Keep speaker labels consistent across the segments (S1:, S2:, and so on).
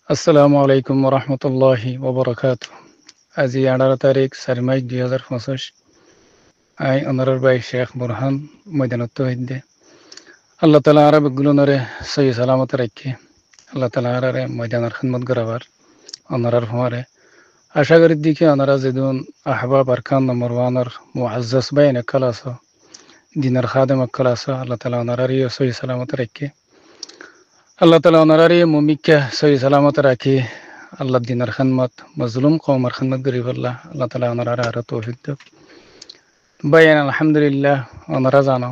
S1: আসসালামু আলাইকুম রহমতুল্লাহি ওবরাকাত। আজি 18 তারিখ 4 মার্চ 2025। আই অনারর ভাই শেখ বুরহান ময়দানত হইদে আল্লাহ তালা আরা বেগুলনরে সহি সালামত রাখি আল্লাহ তালা আরারে ময়দানের খিদমত গরাবার অনারার হমারে আশা করি দিকে অনারা যেদিন আহবাব আরকান নম্বর ওয়ানর মুআজ্জাজ বাইন একাল আস দিনের খাদেম একাল আস আল্লাহ তালা অনারারি সহি সালামত রাখি আল্লাহ তালা অনারারি মুমিকা সহি সালামত রাখি আল্লাহ দিনের খিদমত মজলুম কওমের খিদমত গরিবাল্লাহ আল্লাহ তালা অনারারে আরো তৌফিক দেব বাইন আলহামদুলিল্লাহ অনারা জানো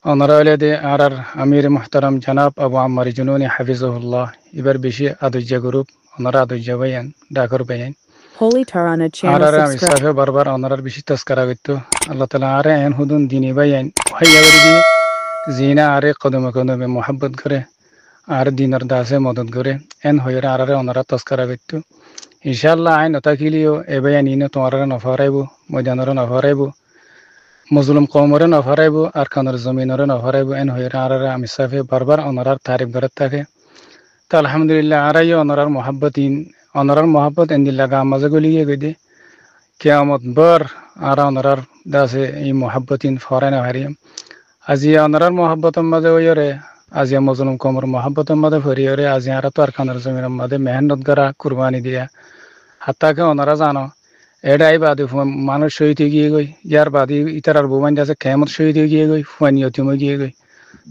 S1: অনারা দে আর আমির মুহতারাম জনাব আবু আম্মার জুনুনি হাফিজুল্লাহ এবার বেশি আদুজ্জা গ্রুপ ওনারা আদুজ্জা বাইন ডাকর বাইন
S2: Holy Tarana
S1: আর
S2: channel
S1: আর আমি
S2: subscribe.
S1: সাফে বারবার ওনারার বেশি তস্করা করতো আল্লাহ তালা আরে এন হুদুন দিনী বাইন হাইয়া করে দিয়ে জিনা আরে কদমে কদমে মোহাব্বত করে আর দিনের দাসে মদত করে এন হইয়া আরে ওনারা তস্করা করতো ইনশাআল্লাহ আইন নতাকিলিও এ বাইন ইনে তোমার নফরাইব ময়দানের নফরাইব মজলুম কৌমরে নফরাইব আর কানের জমিনরে নফরাইব এন হইয়া আরে আমি সাফে বারবার ওনারার তারিফ করে থাকে তা আলহামদুলিল্লাহ আরাই ওনারার মোহাব্বত এন্দিল্লা গা মাঝে গলিয়ে গই কেয়ামত বর আর ওনারার দাসে এই মোহাব্বতিন ফরাইনা হারিয়াম আজি ওনারার মোহাব্বতের মাঝে ওইরে আজি মজলুম কমর মোহাব্বতের মাঝে ফরিয়রে আজি আর তো আর খানের জমিনের মাঝে মেহনত করা কুরবানি দিয়া হাত্তাকে ওনারা জানো এটাই বাদে মানুষ শহীদ হয়ে গিয়ে গই ইয়ার বাদে ইতার বুবান আছে কেমত শহীদ হয়ে গিয়ে গই ফুয়ানি অতিম গিয়ে গই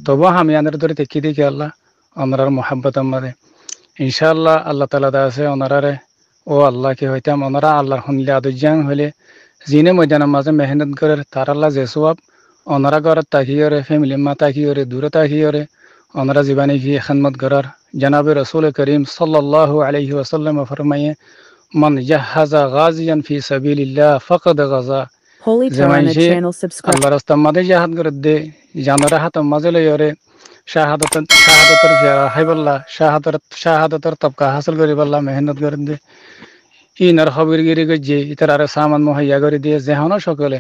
S1: তবু আমি আনের ধরে দেখি দেখি আল্লাহ ওনারার মোহাব্বতের মাঝে ইনশাআল্লাহ আল্লাহ তালা আছে ওনারারে ও আল্লাহকে হইতাম ওনারা আল্লাহর শুনলে আদুজান হইলে যিনি ময়দানের মাঝে মেহনত করে তার আল্লাহ যে সব ওনারা ঘরত তাকিয়রে ফ্যামিলির মা তাকিয়রে দূরে তাকিয়রে ওনারা জীবানে গিয়ে খেদমত করার জানাবে রসুল করিম সাল্লাল্লাহু আলাইহি ওয়াসাল্লাম ফরমায়ে মান জাহাজা গাজিয়ান ফি সাবিলিল্লাহ ফাকাদ গাজা
S2: Holy
S1: যে
S2: Tarana
S1: মাইসে
S2: channel subscribe.
S1: আল্লাহ রাস্তার মাঝে জাহাদ করে দে জানারা হাত মাঝে লইরে শাহাদতের হাইবল্লাহ শাহাদতের তবকা হাসিল করি বললাহ মেহনত করে দে ইনার খবর গিরি গজ্জে ইতার আর সামান মুহাইয়া করে দিয়ে যেহন সকলে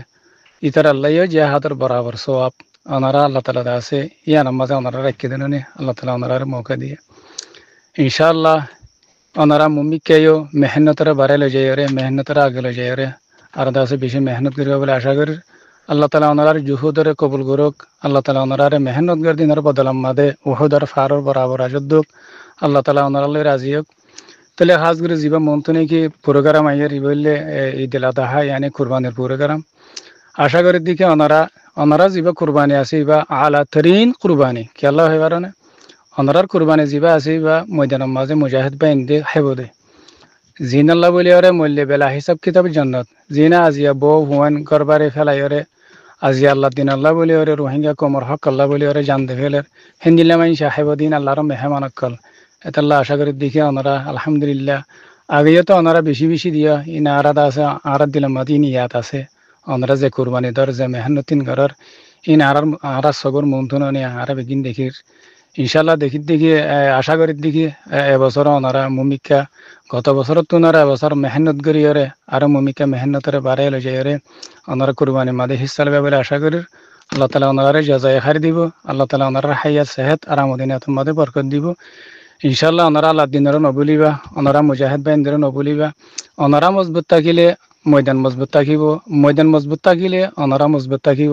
S1: ইতার আল্লাহ জাহাদর বরাবর সোয়াব ওনারা আল্লাহ তালা আছে ইয়ার মাঝে ওনারা রাখি দেন আল্লাহ তালা ওনার মৌকা দিয়ে ইনশাআল্লাহ ওনারা মুমিকেও মেহনতরে বাড়াই লো যাই রে মেহনতরে আগে লো যাই রে আর দাসে বেশি মেহনত করিব বলে আশা করি আল্লাহ তালা ওনার জুহুদরে কবুল করুক আল্লাহ তালা ওনার মেহনত করে দিনের বদলাম মাদে উহুদর ফারর বরাবর আজদ্দুক আল্লাহ তালা ওনার রাজি হোক তাহলে হাজ করে জীবা মনতো নাকি প্রোগ্রাম আইয়ার বললে ঈদ উল আযহা ইয়ানি কুরবানির প্রোগ্রাম আশা করি দিকে ওনারা যিবা কুরবানি আছে বা আলা তরিন কুরবানি কি আল্লাহ হইবার না ওনারার কুরবানি যিবা আছে বা ময়দানের মাঝে মুজাহিদ বাইন দে হেব দে জিন আল্লাহ বলি ওরে মূল্য বেলা হিসাব কিতাব জান্নাত জিনা আজিয়া বউ হুয়ান করবারে ফেলাই ওরে আজি আল্লাহ দিন আল্লাহ বলি ওরে রোহিঙ্গা কমর হক আল্লাহ বলি ওরে জান দে ফেলের হিন্দিল্লা মাইন সাহেব দিন আল্লাহর মেহমান অকল এতাল্লাহ আশা করি দেখি ওনারা আলহামদুলিল্লাহ আগেও তো ওনারা বেশি বেশি দিয়া ইনা আরাদ আছে আরাদ দিলাম মাতি ইনি ইয়াত আছে ওনারা যে কুরবানি দর যে মেহনতিন করার ইন আরা সগর মন্থন আরা বেগিন দেখির ইনশাল্লাহ দেখি আশা করি দেখি এবছর ওনারা মুমিকা গত বছর তো ওনারা এবছর মেহনত করি ওরে আর মুমিকা মেহনতরে বাড়াই লো যাই ওরে ওনারা কুরবানি মাদে হিস্সা লবে বলে আশা করি আল্লাহ তালা ওনারা জাজায় খারি দিব আল্লাহ তালা ওনারা হাইয়াত সেহেত আরামদিনাত মাদে বরকত দিব ইনশাল্লাহ ওনারা আল্লাহ দিনের নবলিবা ওনারা মুজাহিদ বাইনদের নবলিবা ওনারা মজবুত থাকিলে ময়দান মজবুত থাকিলে ওনারা মজবুত থাকিব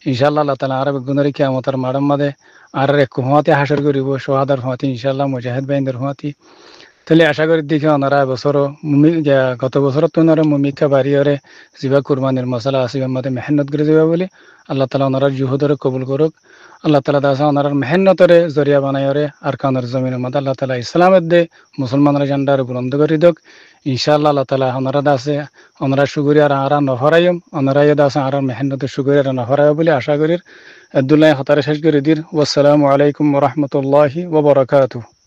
S1: ইনশাল্লাহ আল্লাহ তালা আর বেগুনারি কিয়ামতের মাড়ম মাদে আর এক হুঁয়াতে হাসর করিব সোহাদার হুঁয়াতি ইনশাল্লাহ মুজাহিদ বাইনদের হুঁয়াতি তাহলে আশা করি দেখি ওনারা এবছর গত বছর তো ওনারা মুমিকা বাড়িয়রে যিবা কুরবানির মশলা আছে মাদে মেহনত করে যাবা বলে আল্লাহ তালা ওনারা জুহুদরে কবুল করুক আল্লাহ তালা দাসা ওনার মেহনতরে জরিয়া বানাইরে আর কানের জমিনের মধ্যে আল্লাহ তালা ইসলামের দে মুসলমানের জান্ডার বুলন্দ করে দোক ইনশাআল্লাহ আল্লাহ তালা ওনারা দাসে ওনারা সুগরি আর আরা নহরাইম ওনারা দাসে আর মেহনত সুগরি আর নহরাই বলে আশা করি আব্দুল্লাহ হতারে শেষ করে দির ওয়াসসালামু আলাইকুম ওয়া রাহমাতুল্লাহি ওয়া বারাকাতুহু।